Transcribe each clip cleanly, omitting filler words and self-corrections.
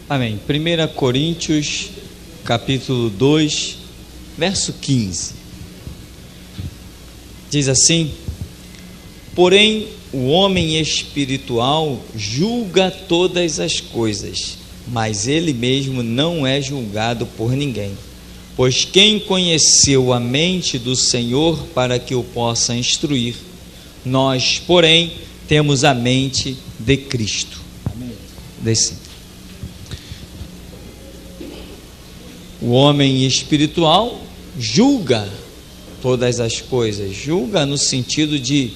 Amém. 1 Coríntios, capítulo 2, verso 15. Diz assim: porém, o homem espiritual julga todas as coisas, mas ele mesmo não é julgado por ninguém. Pois quem conheceu a mente do Senhor para que o possa instruir? Nós, porém, temos a mente de Cristo. Amém. O homem espiritual julga todas as coisas, julga no sentido de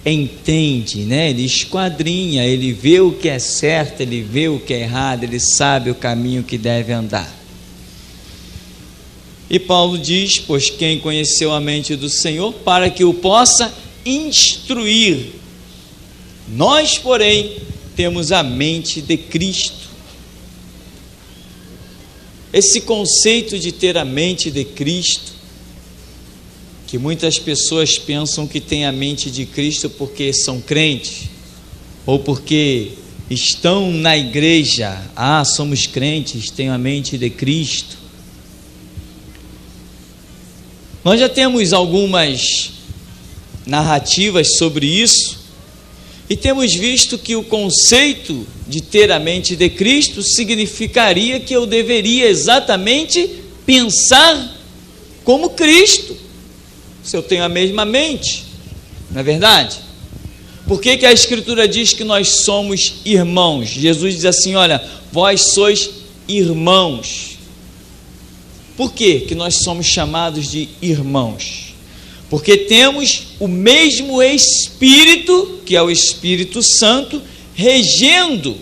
entende, né? Ele esquadrinha, ele vê o que é certo, ele vê o que é errado, ele sabe o caminho que deve andar. E Paulo diz: pois quem conheceu a mente do Senhor para que o possa instruir? Nós, porém, temos a mente de Cristo. Esse conceito de ter a mente de Cristo, que muitas pessoas pensam que têm a mente de Cristo porque são crentes, ou porque estão na igreja. Somos crentes, tenho a mente de Cristo. Nós já temos algumas narrativas sobre isso, e temos visto que o conceito de ter a mente de Cristo significaria que eu deveria exatamente pensar como Cristo, se eu tenho a mesma mente, não é verdade? Por que a Escritura diz que nós somos irmãos? Jesus diz assim: olha, vós sois irmãos. Por que nós somos chamados de irmãos? Porque temos o mesmo Espírito, que é o Espírito Santo, regendo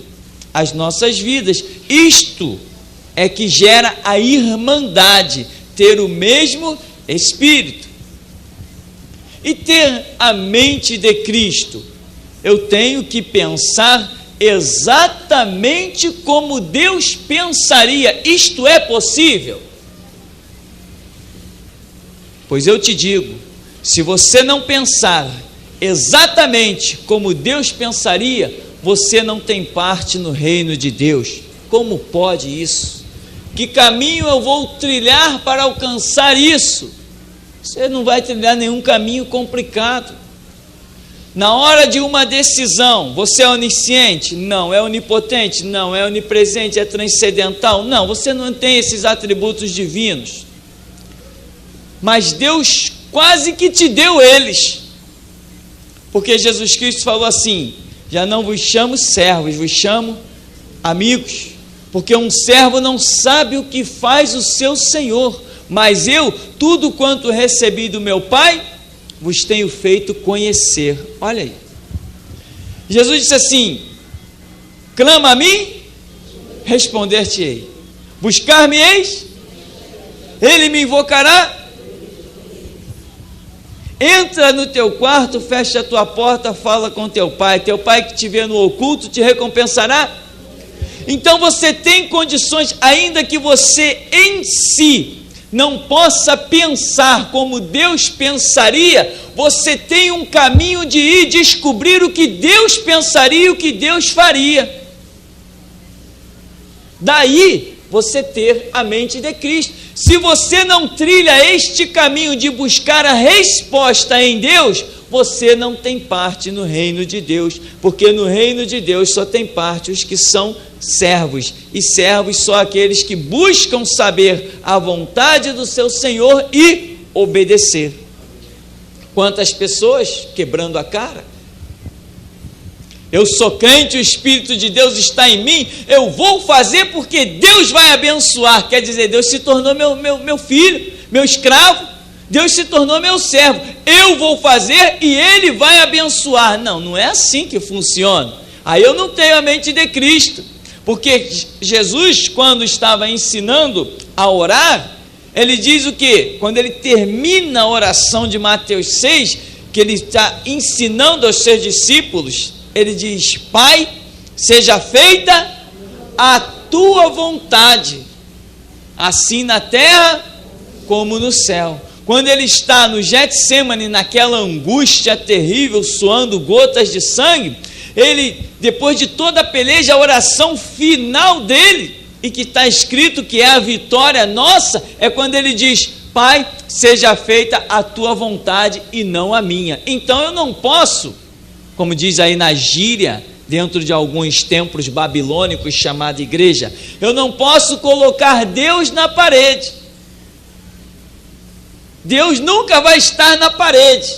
as nossas vidas. Isto é que gera a irmandade, ter o mesmo Espírito. E ter a mente de Cristo, eu tenho que pensar exatamente como Deus pensaria. Isto é possível? Pois eu te digo, se você não pensar exatamente como Deus pensaria, você não tem parte no reino de Deus. Como pode isso? Que caminho eu vou trilhar para alcançar isso? Você não vai trilhar nenhum caminho complicado. Na hora de uma decisão, você é onisciente? Não. É onipotente? Não. É onipresente? É transcendental? Não. Você não tem esses atributos divinos. Mas Deus quase que te deu eles. Porque Jesus Cristo falou assim: já não vos chamo servos, vos chamo amigos. Porque um servo não sabe o que faz o seu senhor. Mas eu, tudo quanto recebi do meu Pai, vos tenho feito conhecer. Olha aí. Jesus disse assim: clama a mim, responder-te-ei. Buscar-me-eis, ele me invocará. Entra no teu quarto, fecha a tua porta, fala com teu pai que te vê no oculto te recompensará. Então você tem condições, ainda que você em si não possa pensar como Deus pensaria, você tem um caminho de ir descobrir o que Deus pensaria e o que Deus faria. Daí você ter a mente de Cristo. Se você não trilha este caminho de buscar a resposta em Deus, você não tem parte no reino de Deus, porque no reino de Deus só tem parte os que são servos, e servos só aqueles que buscam saber a vontade do seu Senhor e obedecer. Quantas pessoas quebrando a cara? Eu sou crente, o Espírito de Deus está em mim, eu vou fazer porque Deus vai abençoar. Quer dizer, Deus se tornou meu filho, meu escravo, Deus se tornou meu servo, eu vou fazer e Ele vai abençoar. Não é assim que funciona. Aí eu não tenho a mente de Cristo, porque Jesus, quando estava ensinando a orar, ele diz o quê? Quando ele termina a oração de Mateus 6, que ele está ensinando aos seus discípulos, ele diz: Pai, seja feita a tua vontade, assim na terra como no céu. Quando ele está no Getsêmani, naquela angústia terrível, suando gotas de sangue, ele, depois de toda a peleja, a oração final dele, e que está escrito que é a vitória nossa, é quando ele diz: Pai, seja feita a tua vontade e não a minha. Então eu não posso, como diz aí na gíria, dentro de alguns templos babilônicos chamada igreja, eu não posso colocar Deus na parede. Deus nunca vai estar na parede,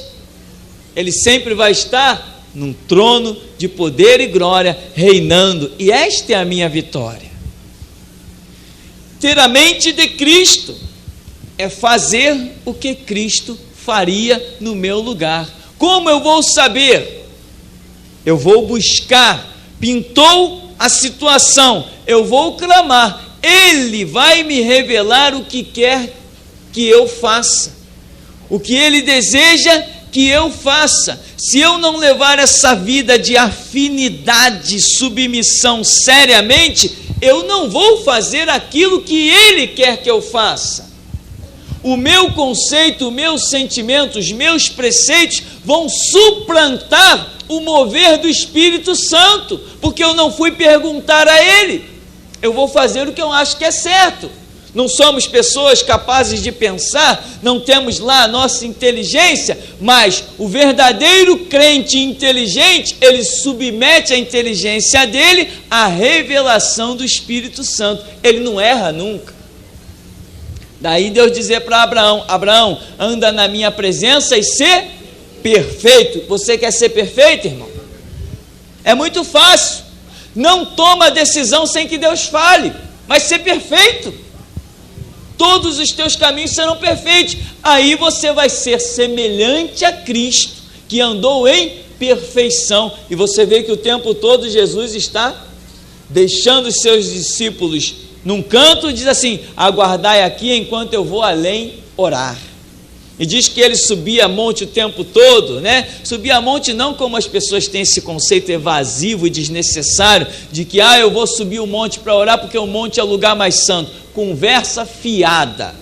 Ele sempre vai estar num trono de poder e glória, reinando, e esta é a minha vitória. Ter a mente de Cristo é fazer o que Cristo faria no meu lugar. Como eu vou saber? Eu vou buscar. Pintou a situação, eu vou clamar, Ele vai me revelar o que quer que eu faça, o que Ele deseja que eu faça. Se eu não levar essa vida de afinidade, submissão seriamente, eu não vou fazer aquilo que Ele quer que eu faça. O meu conceito, o meu sentimento, os meus preceitos vão suplantar o mover do Espírito Santo, porque eu não fui perguntar a Ele. Eu vou fazer o que eu acho que é certo. Não somos pessoas capazes de pensar, não temos lá a nossa inteligência, mas o verdadeiro crente inteligente, ele submete a inteligência dele à revelação do Espírito Santo. Ele não erra nunca. Daí Deus dizer para Abraão: Abraão, anda na minha presença e ser perfeito. Você quer ser perfeito, irmão? É muito fácil. Não toma decisão sem que Deus fale, mas ser perfeito. Todos os teus caminhos serão perfeitos. Aí você vai ser semelhante a Cristo, que andou em perfeição. E você vê que o tempo todo Jesus está deixando os seus discípulos num canto, diz assim: aguardai aqui enquanto eu vou além orar. E diz que ele subia a monte o tempo todo, né? Subia a monte não como as pessoas têm esse conceito evasivo e desnecessário, de que eu vou subir o monte para orar porque o monte é o lugar mais santo. Conversa fiada.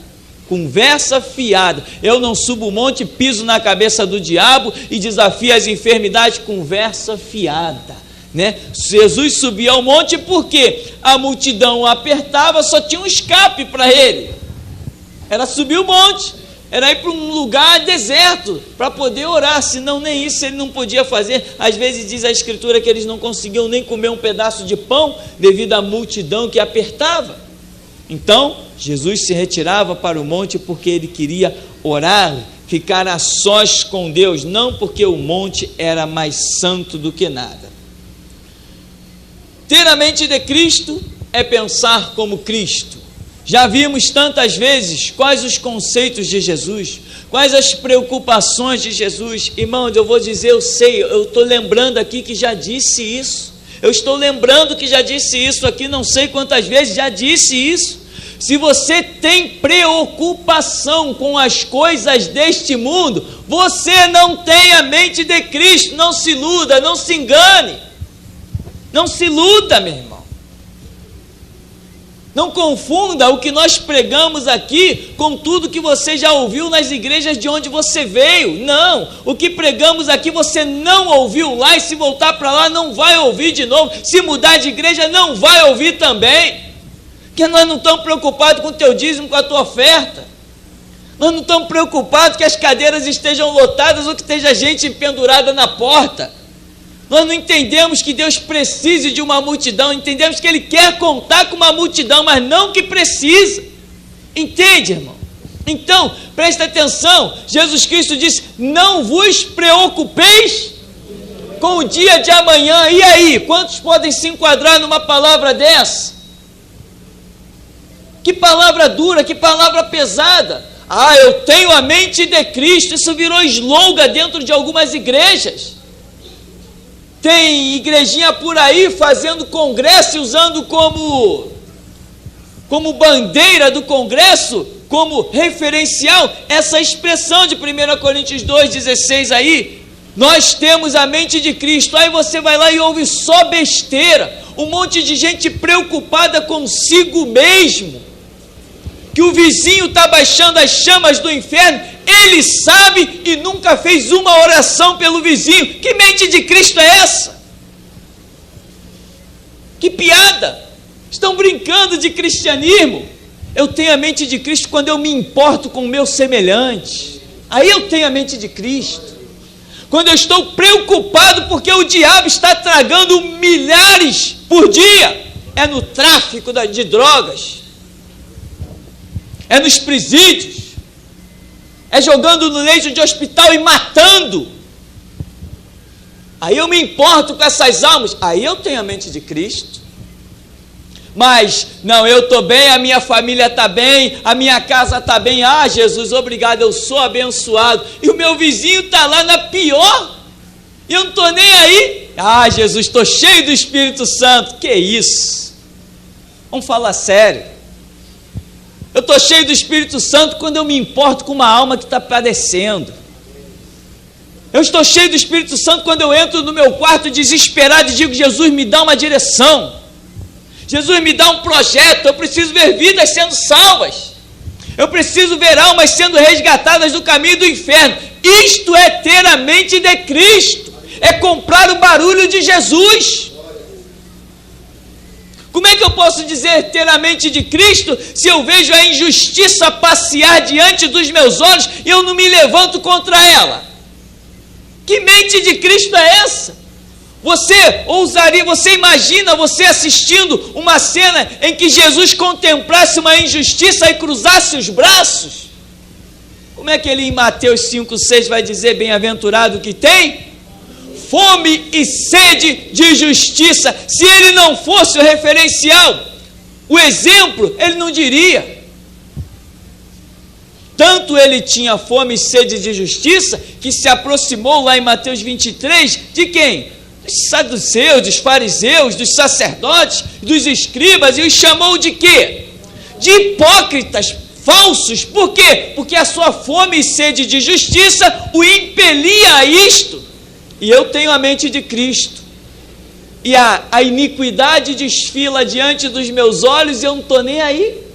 Conversa fiada. Eu não subo o monte, piso na cabeça do diabo e desafio as enfermidades. Conversa fiada, né? Jesus subia ao monte porque a multidão o apertava, só tinha um escape para ele. Era subir o monte, era ir para um lugar deserto para poder orar, senão nem isso ele não podia fazer. Às vezes diz a Escritura que eles não conseguiam nem comer um pedaço de pão devido à multidão que apertava. Então Jesus se retirava para o monte porque ele queria orar, ficar a sós com Deus, não porque o monte era mais santo do que nada. Ter a mente de Cristo é pensar como Cristo. Já vimos tantas vezes quais os conceitos de Jesus, quais as preocupações de Jesus. Irmãos, eu vou dizer, eu sei, eu estou lembrando aqui que já disse isso. Eu estou lembrando que já disse isso aqui, não sei quantas vezes já disse isso. Se você tem preocupação com as coisas deste mundo, você não tem a mente de Cristo. Não se iluda, não se engane. Não se iluda, meu irmão. Não confunda o que nós pregamos aqui com tudo que você já ouviu nas igrejas de onde você veio. Não, o que pregamos aqui você não ouviu lá, e se voltar para lá não vai ouvir de novo. Se mudar de igreja não vai ouvir também. Porque nós não estamos preocupados com o teu dízimo, com a tua oferta. Nós não estamos preocupados que as cadeiras estejam lotadas ou que esteja gente pendurada na porta. Nós não entendemos que Deus precise de uma multidão, entendemos que Ele quer contar com uma multidão, mas não que precisa. Entende, irmão? Então, presta atenção, Jesus Cristo disse: não vos preocupeis com o dia de amanhã. E aí, quantos podem se enquadrar numa palavra dessa? Que palavra dura, que palavra pesada. Eu tenho a mente de Cristo. Isso virou slogan dentro de algumas igrejas. Tem igrejinha por aí fazendo congresso e usando como bandeira do congresso, como referencial, essa expressão de 1 Coríntios 2,16 aí. Nós temos a mente de Cristo. Aí você vai lá e ouve só besteira. Um monte de gente preocupada consigo mesmo, que o vizinho está baixando as chamas do inferno, ele sabe e nunca fez uma oração pelo vizinho. Que mente de Cristo é essa? Que piada! Estão brincando de cristianismo. Eu tenho a mente de Cristo quando eu me importo com o meu semelhante. Aí eu tenho a mente de Cristo. Quando eu estou preocupado porque o diabo está tragando milhares por dia, é no tráfico de drogas, é nos presídios, é jogando no leito de hospital e matando. Aí eu me importo com essas almas, aí eu tenho a mente de Cristo. Mas, não, eu estou bem, a minha família está bem, a minha casa está bem, ah, Jesus, obrigado, eu sou abençoado, e o meu vizinho está lá na pior, e eu não estou nem aí, ah, Jesus, estou cheio do Espírito Santo. Que isso? Vamos falar sério. Eu estou cheio do Espírito Santo quando eu me importo com uma alma que está padecendo. Eu estou cheio do Espírito Santo quando eu entro no meu quarto desesperado e digo: Jesus, me dá uma direção, Jesus, me dá um projeto, eu preciso ver vidas sendo salvas, eu preciso ver almas sendo resgatadas do caminho do inferno. Isto é ter a mente de Cristo, é comprar o barulho de Jesus. Como é que eu posso dizer ter a mente de Cristo se eu vejo a injustiça passear diante dos meus olhos e eu não me levanto contra ela? Que mente de Cristo é essa? Você ousaria, você imagina você assistindo uma cena em que Jesus contemplasse uma injustiça e cruzasse os braços? Como é que ele em Mateus 5,6 vai dizer: bem-aventurado que tem fome e sede de justiça? Se ele não fosse o referencial, o exemplo, ele não diria. Tanto ele tinha fome e sede de justiça, que se aproximou lá em Mateus 23, de quem? Dos saduceus, dos fariseus, dos sacerdotes, dos escribas, e os chamou de quê? De hipócritas, falsos. Por quê? Porque a sua fome e sede de justiça o impelia a isto. E eu tenho a mente de Cristo, e a iniquidade desfila diante dos meus olhos e eu não estou nem aí.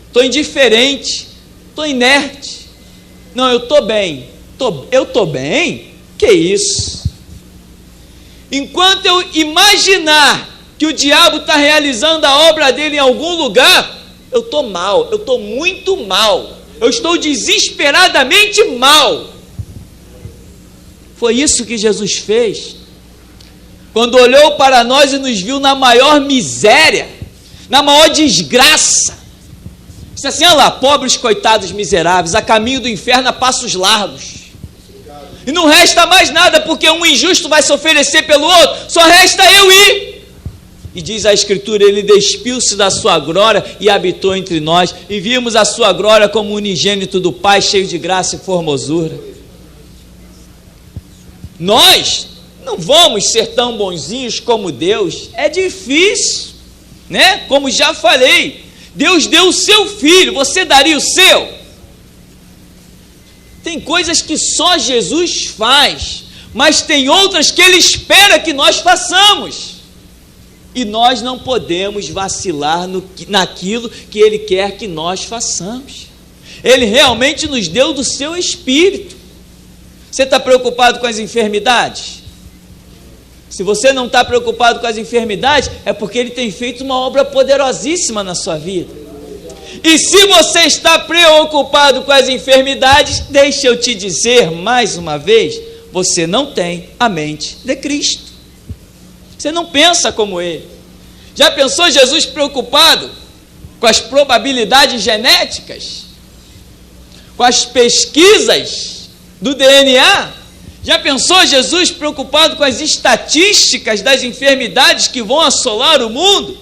Estou indiferente, estou inerte. Não, eu estou bem. Eu estou bem? Que isso? Enquanto eu imaginar que o diabo está realizando a obra dele em algum lugar, eu estou mal, eu estou muito mal, eu estou desesperadamente mal. Foi isso que Jesus fez, quando olhou para nós e nos viu na maior miséria, na maior desgraça. Disse assim: olha lá, pobres coitados miseráveis, a caminho do inferno a passos largos, e não resta mais nada, porque um injusto vai se oferecer pelo outro, só resta eu ir. E diz a Escritura: ele despiu-se da sua glória e habitou entre nós, e vimos a sua glória como unigênito do Pai, cheio de graça e formosura. Nós não vamos ser tão bonzinhos como Deus, é difícil, né? Como já falei, Deus deu o seu filho, você daria o seu? Tem coisas que só Jesus faz, mas tem outras que Ele espera que nós façamos, e nós não podemos vacilar naquilo que Ele quer que nós façamos. Ele realmente nos deu do seu Espírito. Você está preocupado com as enfermidades? Se você não está preocupado com as enfermidades, é porque Ele tem feito uma obra poderosíssima na sua vida. E se você está preocupado com as enfermidades, deixa eu te dizer mais uma vez, você não tem a mente de Cristo. Você não pensa como Ele. Já pensou Jesus preocupado com as probabilidades genéticas? Com as pesquisas do DNA? Já pensou Jesus preocupado com as estatísticas das enfermidades que vão assolar o mundo?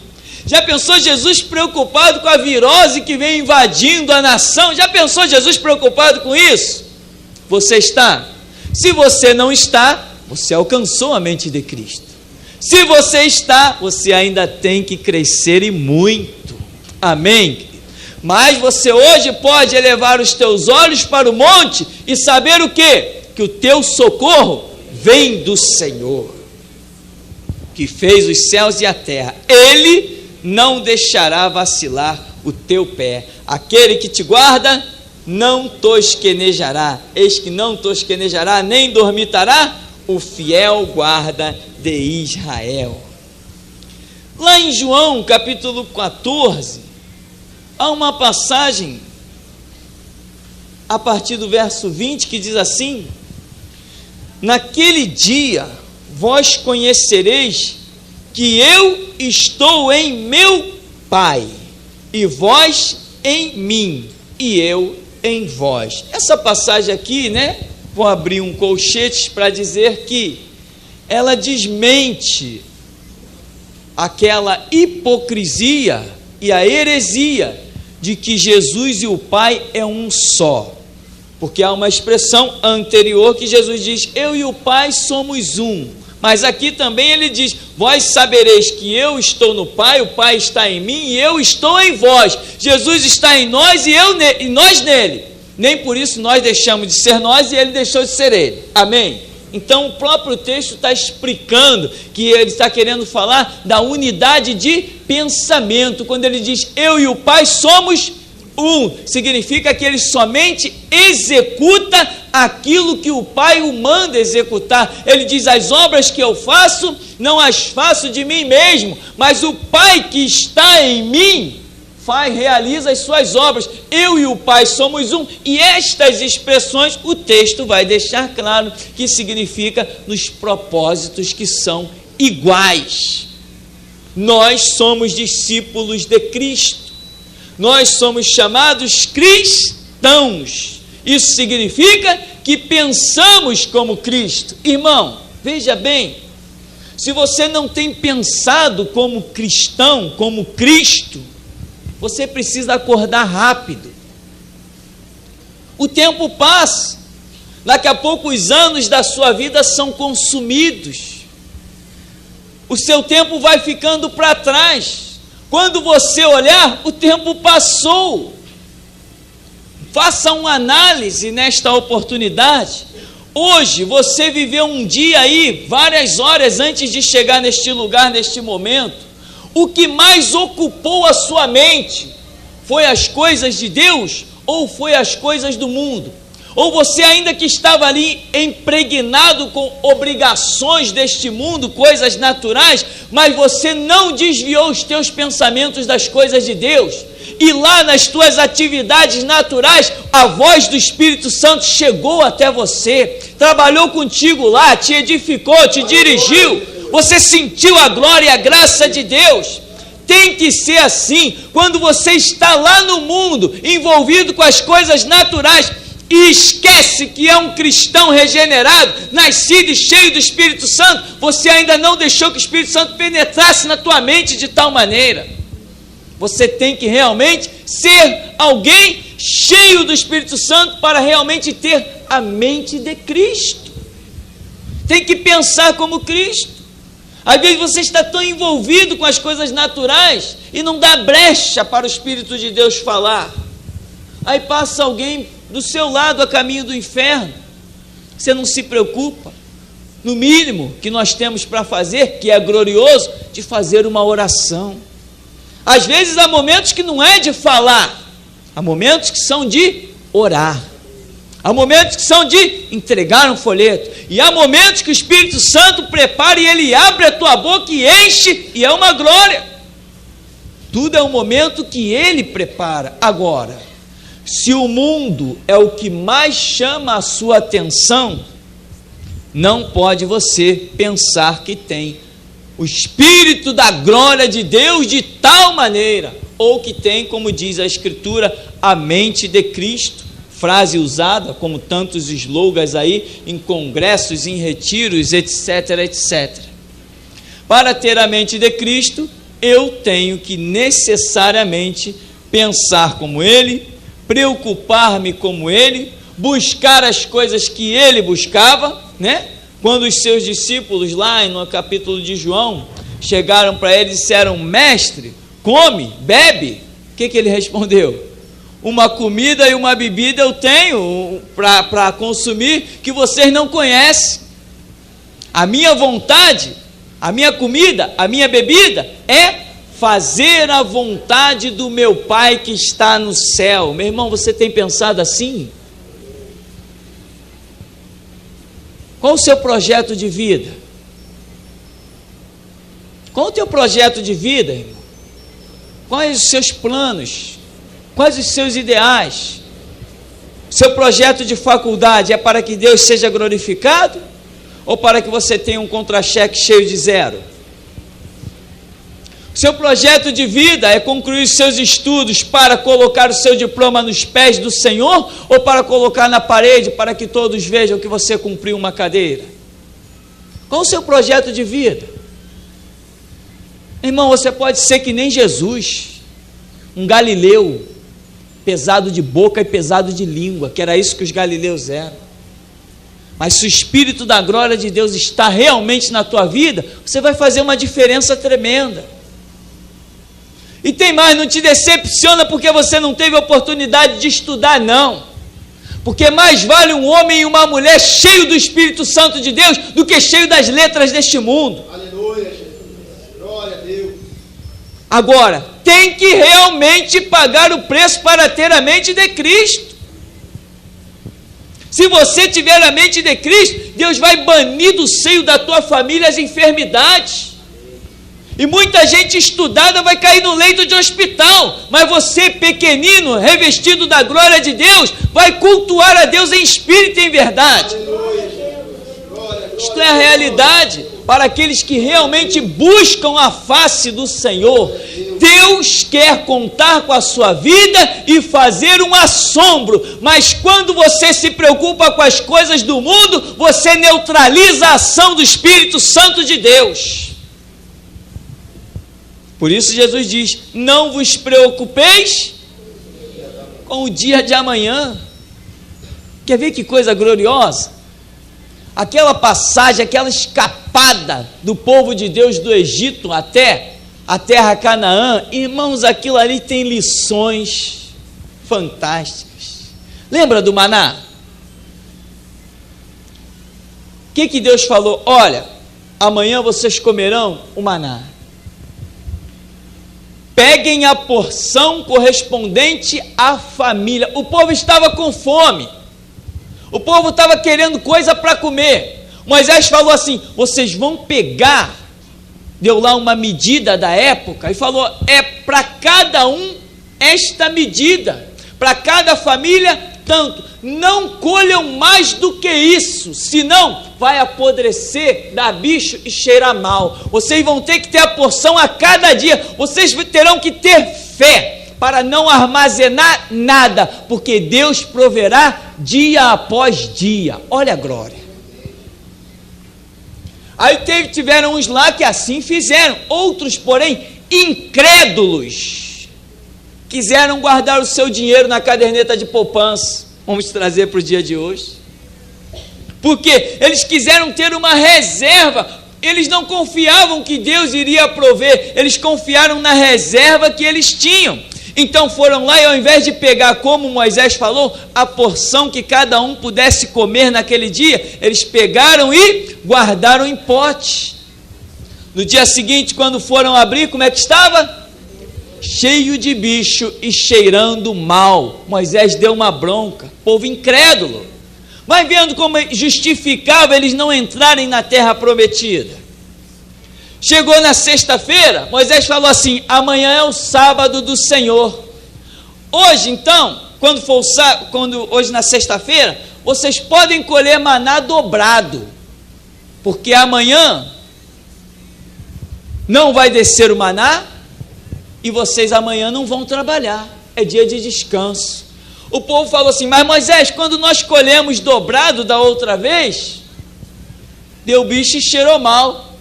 Já pensou Jesus preocupado com a virose que vem invadindo a nação? Já pensou Jesus preocupado com isso? Você está? Se você não está, você alcançou a mente de Cristo. Se você está, você ainda tem que crescer e muito. Amém? Mas você hoje pode elevar os teus olhos para o monte e saber o quê? Que o teu socorro vem do Senhor, que fez os céus e a terra. Ele não deixará vacilar o teu pé. Aquele que te guarda não tosquenejará. Eis que não tosquenejará, nem dormitará o fiel guarda de Israel. Lá em João, capítulo 14, há uma passagem, a partir do verso 20, que diz assim: naquele dia vós conhecereis que eu estou em meu Pai, e vós em mim, e eu em vós. Essa passagem aqui, vou abrir um colchete para dizer que ela desmente aquela hipocrisia e a heresia de que Jesus e o Pai é um só. Porque há uma expressão anterior que Jesus diz: eu e o Pai somos um. Mas aqui também ele diz: vós sabereis que eu estou no Pai, o Pai está em mim e eu estou em vós. Jesus está em nós e nós nele. Nem por isso nós deixamos de ser nós e ele deixou de ser ele. Amém? Então o próprio texto está explicando que ele está querendo falar da unidade de pensamento. Quando ele diz eu e o Pai somos um, significa que ele somente executa aquilo que o Pai o manda executar. Ele diz: as obras que eu faço, não as faço de mim mesmo, mas o Pai que está em mim realiza as suas obras. Eu e o Pai somos um. E estas expressões o texto vai deixar claro que significa nos propósitos que são iguais. Nós somos discípulos de Cristo, nós somos chamados cristãos. Isso significa que pensamos como Cristo. Irmão, veja bem, se você não tem pensado como cristão, como Cristo, você precisa acordar rápido. O tempo passa, daqui a pouco os anos da sua vida são consumidos, o seu tempo vai ficando para trás. Quando você olhar, o tempo passou. Faça uma análise nesta oportunidade. Hoje você viveu um dia aí, várias horas antes de chegar neste lugar, neste momento. O que mais ocupou a sua mente foi as coisas de Deus ou foi as coisas do mundo? Ou você ainda que estava ali impregnado com obrigações deste mundo, coisas naturais, mas você não desviou os teus pensamentos das coisas de Deus? E lá nas tuas atividades naturais, a voz do Espírito Santo chegou até você, trabalhou contigo lá, te edificou, te dirigiu. Você sentiu a glória e a graça de Deus. Tem que ser assim. Quando você está lá no mundo, envolvido com as coisas naturais, e esquece que é um cristão regenerado, nascido e cheio do Espírito Santo, você ainda não deixou que o Espírito Santo penetrasse na tua mente de tal maneira. Você tem que realmente ser alguém cheio do Espírito Santo para realmente ter a mente de Cristo. Tem que pensar como Cristo. Às vezes você está tão envolvido com as coisas naturais e não dá brecha para o Espírito de Deus falar. Aí passa alguém do seu lado a caminho do inferno, você não se preocupa. No mínimo que nós temos para fazer, que é glorioso, de fazer uma oração. Às vezes há momentos que não é de falar, há momentos que são de orar, há momentos que são de entregar um folheto, e há momentos que o Espírito Santo prepara e ele abre a tua boca e enche, e é uma glória. Tudo é um momento que ele prepara. Agora, se o mundo é o que mais chama a sua atenção, não pode você pensar que tem o Espírito da glória de Deus de tal maneira, ou que tem, como diz a Escritura, a mente de Cristo, frase usada como tantos slogans aí, em congressos, em retiros, etc, etc. Para ter a mente de Cristo, eu tenho que necessariamente pensar como Ele, preocupar-me como Ele, buscar as coisas que Ele buscava, Quando os seus discípulos lá no capítulo de João chegaram para ele e disseram: mestre, come, bebe, o que ele respondeu? Uma comida e uma bebida eu tenho para consumir que vocês não conhecem. A minha vontade, a minha comida, a minha bebida é fazer a vontade do meu Pai que está no céu. Meu irmão, você tem pensado assim? Qual o seu projeto de vida? Qual o teu projeto de vida, irmão? Quais os seus planos? Quais os seus ideais? Seu projeto de faculdade é para que Deus seja glorificado? Ou para que você tenha um contra-cheque cheio de zero? Seu projeto de vida é concluir os seus estudos para colocar o seu diploma nos pés do Senhor? Ou para colocar na parede para que todos vejam que você cumpriu uma cadeira? Qual o seu projeto de vida? Irmão, você pode ser que nem Jesus, um galileu, pesado de boca e pesado de língua, que era isso que os galileus eram. Mas se o Espírito da glória de Deus está realmente na tua vida, você vai fazer uma diferença tremenda. E tem mais, não te decepciona porque você não teve oportunidade de estudar, não. Porque mais vale um homem e uma mulher cheio do Espírito Santo de Deus do que cheio das letras deste mundo. Aleluia, Jesus. Glória a Deus. Agora, tem que realmente pagar o preço para ter a mente de Cristo. Se você tiver a mente de Cristo, Deus vai banir do seio da tua família as enfermidades. E muita gente estudada vai cair no leito de hospital, mas você, pequenino, revestido da glória de Deus, vai cultuar a Deus em espírito e em verdade. Isto é a realidade para aqueles que realmente buscam a face do Senhor. Deus quer contar com a sua vida e fazer um assombro, mas quando você se preocupa com as coisas do mundo, você neutraliza a ação do Espírito Santo de Deus. Por isso Jesus diz: não vos preocupeis com o dia de amanhã. Quer ver que coisa gloriosa? Aquela passagem, aquela escapada do povo de Deus do Egito até a terra Canaã, irmãos, aquilo ali tem lições fantásticas. Lembra do maná? O que Deus falou? Olha, amanhã vocês comerão o maná. Peguem a porção correspondente à família. O povo estava com fome. O povo estava querendo coisa para comer. Moisés falou assim: vocês vão pegar, deu lá uma medida da época e falou: é para cada um esta medida, para cada família tanto, não colham mais do que isso, senão vai apodrecer, dar bicho e cheirar mal. Vocês vão ter que ter a porção a cada dia, vocês terão que ter fé para não armazenar nada, porque Deus proverá dia após dia. Olha a glória. Aí tiveram uns lá que assim fizeram, outros, porém, incrédulos, quiseram guardar o seu dinheiro na caderneta de poupança. Vamos trazer para o dia de hoje. Porque eles quiseram ter uma reserva, eles não confiavam que Deus iria prover, eles confiaram na reserva que eles tinham. Então foram lá e ao invés de pegar, como Moisés falou, a porção que cada um pudesse comer naquele dia, eles pegaram e guardaram em pote. No dia seguinte, quando foram abrir, como é que estava? Cheio de bicho e cheirando mal. Moisés deu uma bronca, povo incrédulo. Vai vendo como justificava eles não entrarem na terra prometida. Chegou na sexta-feira, Moisés falou assim: amanhã é o sábado do Senhor. Hoje então, hoje na sexta-feira, vocês podem colher maná dobrado, porque amanhã não vai descer o maná e vocês amanhã não vão trabalhar, é dia de descanso. O povo falou assim: mas Moisés, quando nós colhemos dobrado da outra vez, deu bicho e cheirou mal.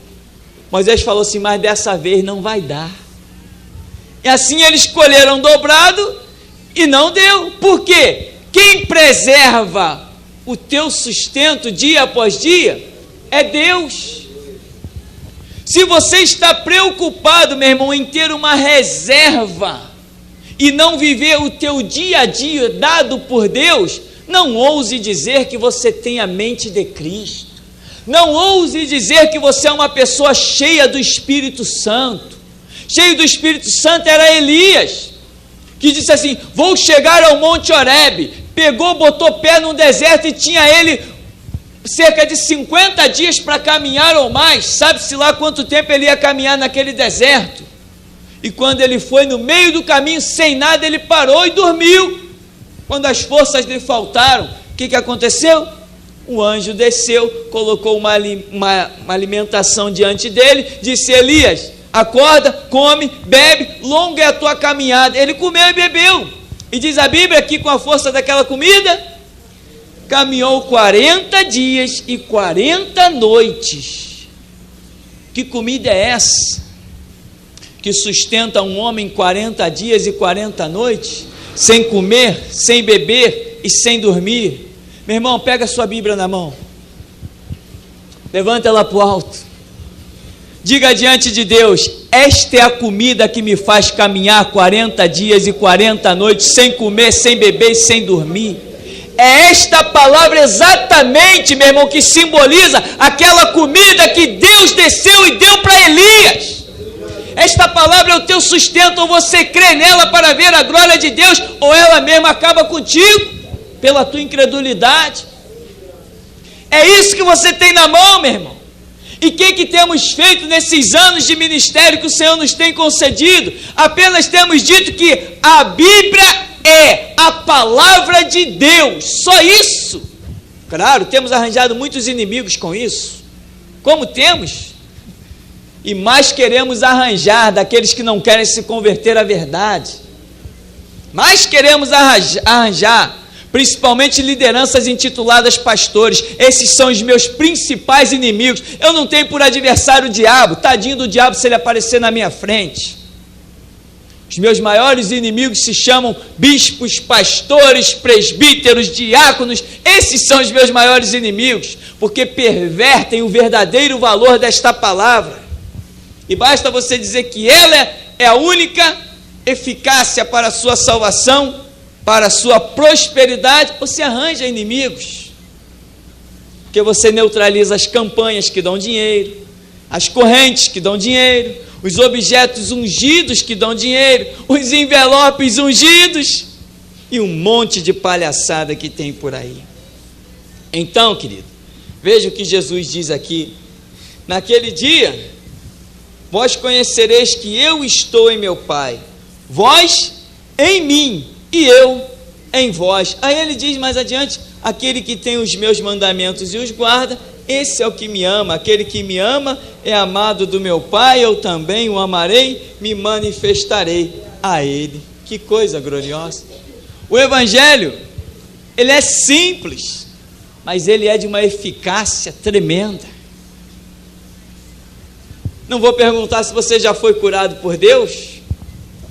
Moisés falou assim: mas dessa vez não vai dar. E assim eles colheram dobrado e não deu. Por quê? Quem preserva o teu sustento dia após dia é Deus. Se você está preocupado, meu irmão, em ter uma reserva e não viver o teu dia a dia dado por Deus, não ouse dizer que você tem a mente de Cristo. Não ouse dizer que você é uma pessoa cheia do Espírito Santo. Cheio do Espírito Santo era Elias, que disse assim: vou chegar ao Monte Horebe. Pegou, botou pé no deserto e tinha ele cerca de 50 dias para caminhar ou mais, sabe-se lá quanto tempo ele ia caminhar naquele deserto. E quando ele foi no meio do caminho, sem nada, ele parou e dormiu. Quando as forças lhe faltaram, o que aconteceu? O anjo desceu, colocou uma alimentação diante dele, disse: Elias, acorda, come, bebe, longa é a tua caminhada. Ele comeu e bebeu. E diz a Bíblia que com a força daquela comida, caminhou 40 dias e 40 noites. Que comida é essa que sustenta um homem 40 dias e 40 noites, sem comer, sem beber e sem dormir? Meu irmão, pega a sua Bíblia na mão, levanta ela para o alto, diga diante de Deus: esta é a comida que me faz caminhar 40 dias e 40 noites, sem comer, sem beber e sem dormir. É esta palavra exatamente, meu irmão, que simboliza aquela comida que Deus desceu e deu para Elias. Esta palavra é o teu sustento, ou você crê nela para ver a glória de Deus, ou ela mesma acaba contigo, pela tua incredulidade. É isso que você tem na mão, meu irmão. E o que temos feito nesses anos de ministério que o Senhor nos tem concedido? Apenas temos dito que a Bíblia é a palavra de Deus, só isso. Claro, temos arranjado muitos inimigos com isso, como temos, e mais queremos arranjar daqueles que não querem se converter à verdade. Mais queremos arranjar, principalmente lideranças intituladas pastores. Esses são os meus principais inimigos. Eu não tenho por adversário o diabo, tadinho do diabo se ele aparecer na minha frente. Os meus maiores inimigos se chamam bispos, pastores, presbíteros, diáconos. Esses são os meus maiores inimigos, porque pervertem o verdadeiro valor desta palavra. E basta você dizer que ela é a única eficácia para a sua salvação, para a sua prosperidade, você arranja inimigos, porque você neutraliza as campanhas que dão dinheiro, as correntes que dão dinheiro, os objetos ungidos que dão dinheiro, os envelopes ungidos e um monte de palhaçada que tem por aí. Então, querido, veja o que Jesus diz aqui: naquele dia vós conhecereis que eu estou em meu Pai, vós em mim e eu em vós. Aí ele diz mais adiante: aquele que tem os meus mandamentos e os guarda, esse é o que me ama. Aquele que me ama é amado do meu Pai, eu também o amarei, me manifestarei a ele. Que coisa gloriosa! O Evangelho, ele é simples, mas ele é de uma eficácia tremenda. Não vou perguntar se você já foi curado por Deus,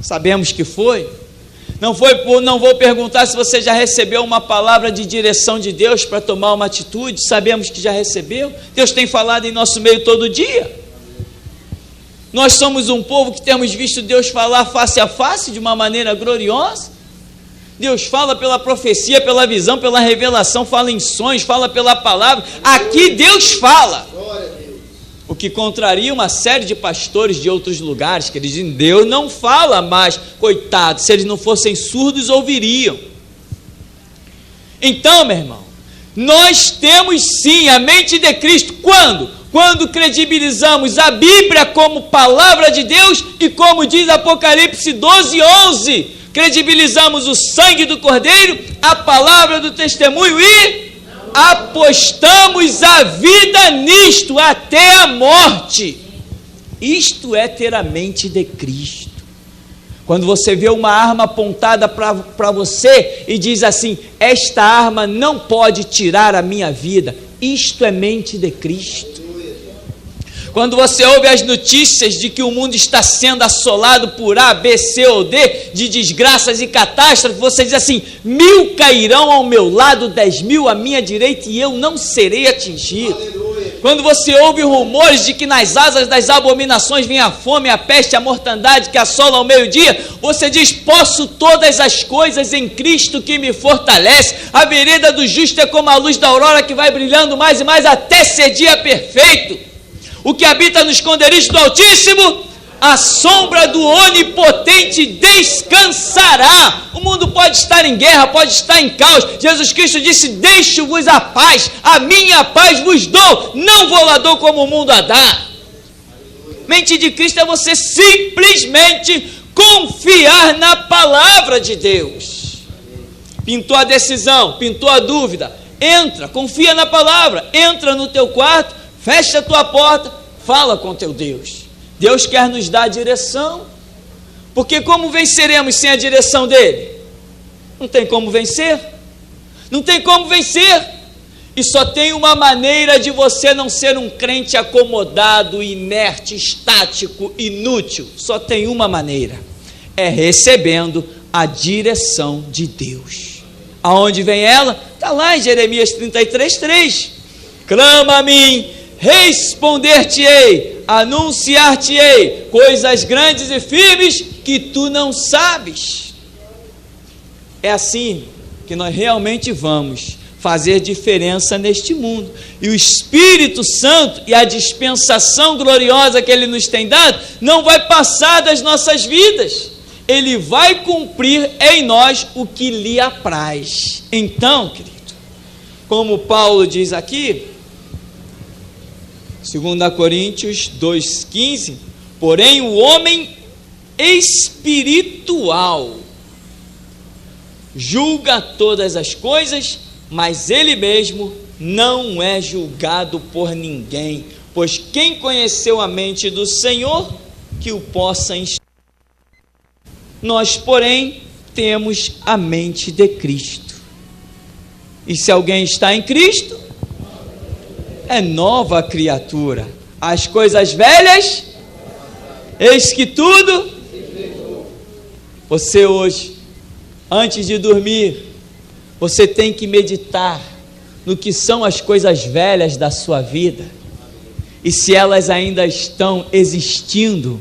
sabemos que foi. Não vou perguntar se você já recebeu uma palavra de direção de Deus para tomar uma atitude, sabemos que já recebeu. Deus tem falado em nosso meio todo dia. Nós somos um povo que temos visto Deus falar face a face de uma maneira gloriosa. Deus fala pela profecia, pela visão, pela revelação, fala em sonhos, fala pela palavra. Aqui Deus fala. O que contraria uma série de pastores de outros lugares, que eles dizem: Deus não fala mais, coitado, se eles não fossem surdos ouviriam. Então, meu irmão, nós temos sim a mente de Cristo. Quando credibilizamos a Bíblia como palavra de Deus, e como diz Apocalipse 12:11, credibilizamos o sangue do Cordeiro, a palavra do testemunho e apostamos a vida nisto até a morte. Isto é ter a mente de Cristo. Quando você vê uma arma apontada para você e diz assim: esta arma não pode tirar a minha vida, isto é mente de Cristo. Quando você ouve as notícias de que o mundo está sendo assolado por A, B, C ou D, de desgraças e catástrofes, você diz assim: 1000 cairão ao meu lado, 10.000 à minha direita, e eu não serei atingido. Aleluia. Quando você ouve rumores de que nas asas das abominações vem a fome, a peste, a mortandade que assola ao meio-dia, você diz: posso todas as coisas em Cristo que me fortalece. A vereda do justo é como a luz da aurora que vai brilhando mais e mais até ser dia perfeito. O que habita no esconderijo do Altíssimo, a sombra do Onipotente descansará. O mundo pode estar em guerra, pode estar em caos. Jesus Cristo disse: deixo-vos a paz, a minha paz vos dou, não vou lá dou como o mundo a dá. Mente de Cristo é você simplesmente confiar na palavra de Deus. Pintou a decisão, pintou a dúvida, entra, confia na palavra, entra no teu quarto, fecha a tua porta, fala com teu Deus. Deus quer nos dar direção, porque como venceremos sem a direção dele? Não tem como vencer, não tem como vencer, e só tem uma maneira de você não ser um crente acomodado, inerte, estático, inútil, só tem uma maneira, é recebendo a direção de Deus. Aonde vem ela? Está lá em Jeremias 33:3, clama a mim, responder-te-ei, anunciar-te-ei coisas grandes e firmes que tu não sabes. É assim que nós realmente vamos fazer diferença neste mundo, e o Espírito Santo e a dispensação gloriosa que Ele nos tem dado, não vai passar das nossas vidas, Ele vai cumprir em nós o que lhe apraz. Então, querido, como Paulo diz aqui, 2 Coríntios 2,15, porém o homem espiritual julga todas as coisas, mas ele mesmo não é julgado por ninguém, pois quem conheceu a mente do Senhor, que o possa instruir. Nós, porém, temos a mente de Cristo, e se alguém está em Cristo, é nova criatura. As coisas velhas, eis que tudo. Você hoje, antes de dormir, você tem que meditar no que são as coisas velhas da sua vida, e se elas ainda estão existindo,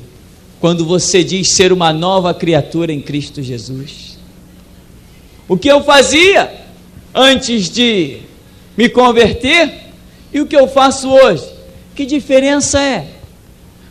quando você diz ser uma nova criatura em Cristo Jesus. O que eu fazia antes de me converter e o que eu faço hoje, que diferença é?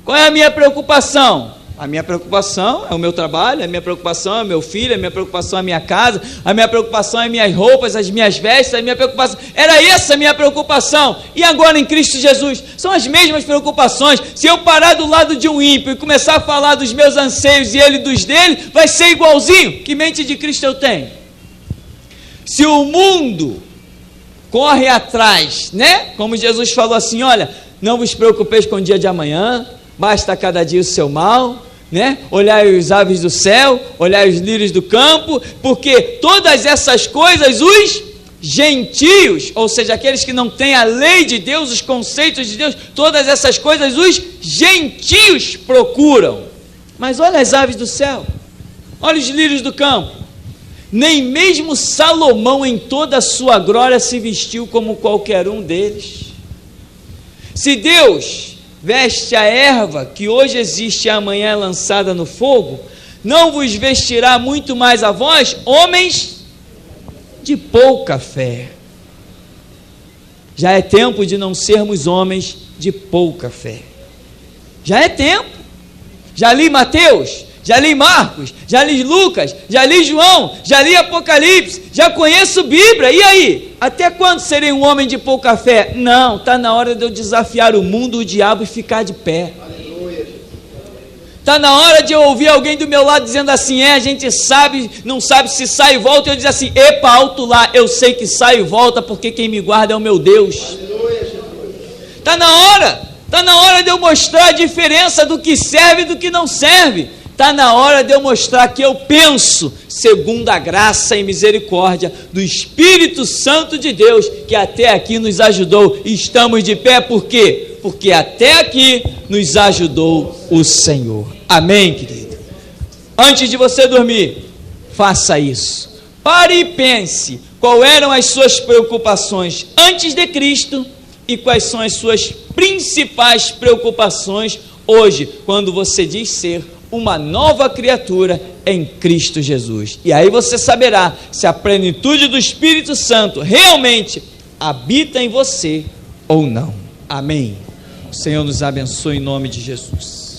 Qual é a minha preocupação? A minha preocupação é o meu trabalho, a minha preocupação é o meu filho, a minha preocupação é a minha casa, a minha preocupação é minhas roupas, as minhas vestes, a minha preocupação, era essa a minha preocupação, e agora em Cristo Jesus, são as mesmas preocupações. Se eu parar do lado de um ímpio e começar a falar dos meus anseios e ele dos dele, vai ser igualzinho. Que mente de Cristo eu tenho? Se o mundo corre atrás, né? Como Jesus falou assim, olha, não vos preocupeis com o dia de amanhã, basta cada dia o seu mal, né? Olhai os aves do céu, olhai os lírios do campo, porque todas essas coisas os gentios, ou seja, aqueles que não têm a lei de Deus, os conceitos de Deus, todas essas coisas os gentios procuram. Mas olha as aves do céu, olha os lírios do campo, nem mesmo Salomão em toda a sua glória se vestiu como qualquer um deles. Se Deus veste a erva que hoje existe e amanhã é lançada no fogo, não vos vestirá muito mais a vós, homens de pouca fé. Já é tempo de não sermos homens de pouca fé. Já é tempo. Já li Mateus, já li Marcos, já li Lucas, já li João, já li Apocalipse, já conheço Bíblia, e aí? Até quando serei um homem de pouca fé? Não, está na hora de eu desafiar o mundo, o diabo, e ficar de pé. Está na hora de eu ouvir alguém do meu lado dizendo assim, a gente sabe, não sabe se sai e volta, e eu dizer assim, epa, alto lá, eu sei que sai e volta, porque quem me guarda é o meu Deus. Está na hora de eu mostrar a diferença do que serve e do que não serve. Está na hora de eu mostrar que eu penso segundo a graça e misericórdia do Espírito Santo de Deus, que até aqui nos ajudou, e estamos de pé, por quê? Porque até aqui nos ajudou o Senhor. Amém, querido? Antes de você dormir, faça isso. Pare e pense qual eram as suas preocupações antes de Cristo e quais são as suas principais preocupações hoje, quando você diz ser uma nova criatura em Cristo Jesus. E aí você saberá se a plenitude do Espírito Santo realmente habita em você ou não. Amém. O Senhor nos abençoe em nome de Jesus.